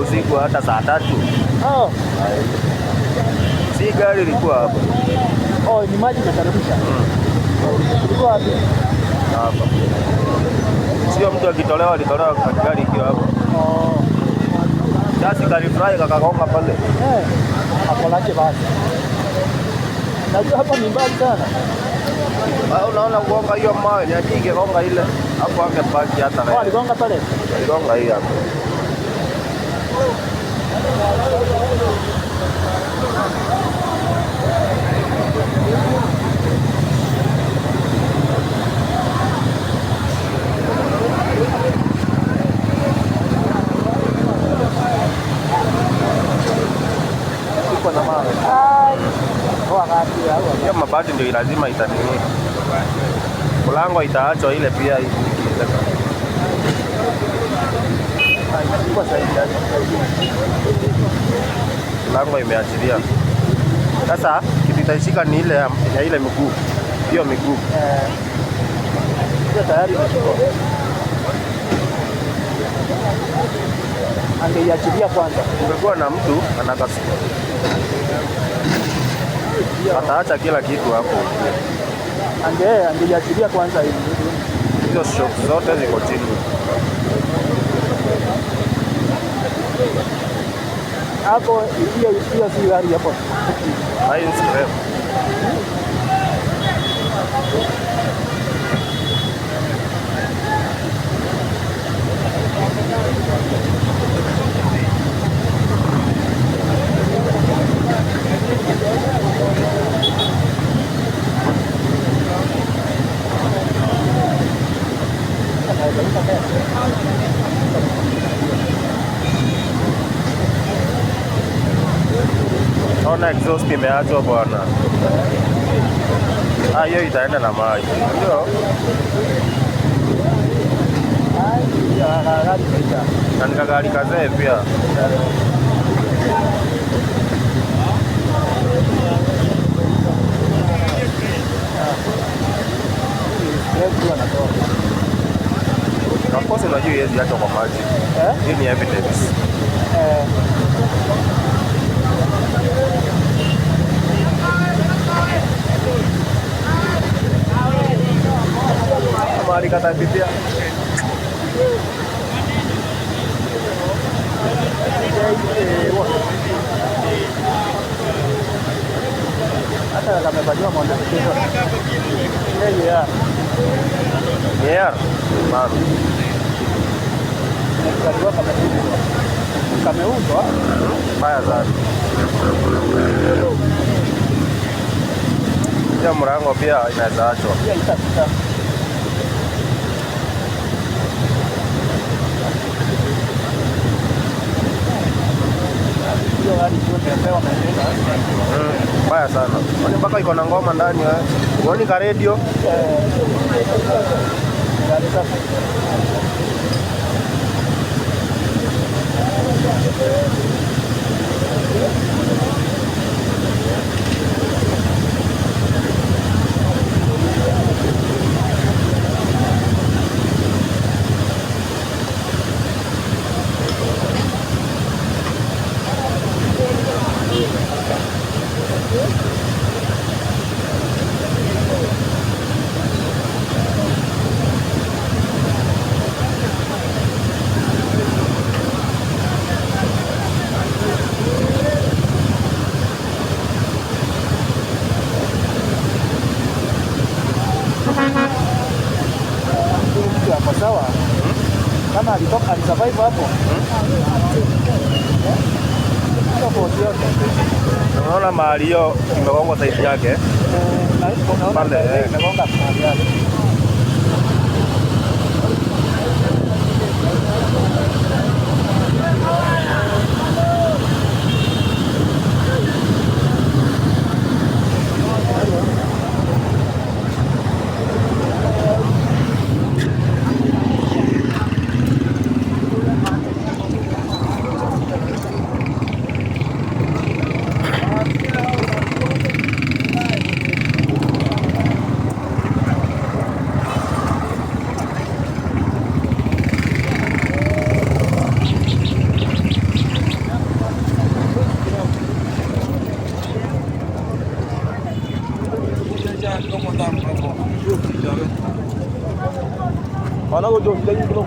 usiku hata saa 3. Oh. Si gari ilikuwa hapa. Oh, ni maji imekaribisha. Ilikuwa wapi? Hapa. Sio mtu akitolewa alitolewa kwa gari ikiwa hapa. Oh. Sasa gari fly kakagonga pale. Hapo lake basi. Najua hapa ni mbali sana. Unaona kugonga hiyo mawe ni aje ingegonga ile. Hapo angepaki hata leo. Oh, aligonga pale. Aligonga hii hapa. Na mawe. Hiyo mabati ndio lazima itanini. Mlango itaachwa ile pia ikieleka. Mlango imeachilia. Sasa kitu itashika ni ile ya ile miguu. Hiyo miguu. Hiyo tayari imeshikwa. Angeiachilia kwanza. Ungekuwa na mtu anakasi. Ataacha kila kitu hapo. Angeiachilia kwanza hivi. Hizo shock zote ziko chini. Hapo hiyo si gari hapo. Hai scrap. Naona exhaust imeachwa bwana. Hiyo itaenda na maji. Ndio. Na nikagari kazee pia. Nakosa unajua hizi hata kwa maji. Hii ni evidence. Mari kata pitia. Hata kamefanywa modification. Yeah. Mano. Kameuzwa mbaya sana. Hiyo mlango pia inaweza achwa. Mbaya sana. Kwani mpaka iko na ngoma ndani wewe. Uoni ka radio? Sawa. Kama alitoka alisurvive hapo. Unaona mahali hiyo imegongwa side yake. Pale imegonga mahali yake. Wanago jo, ndio kidogo.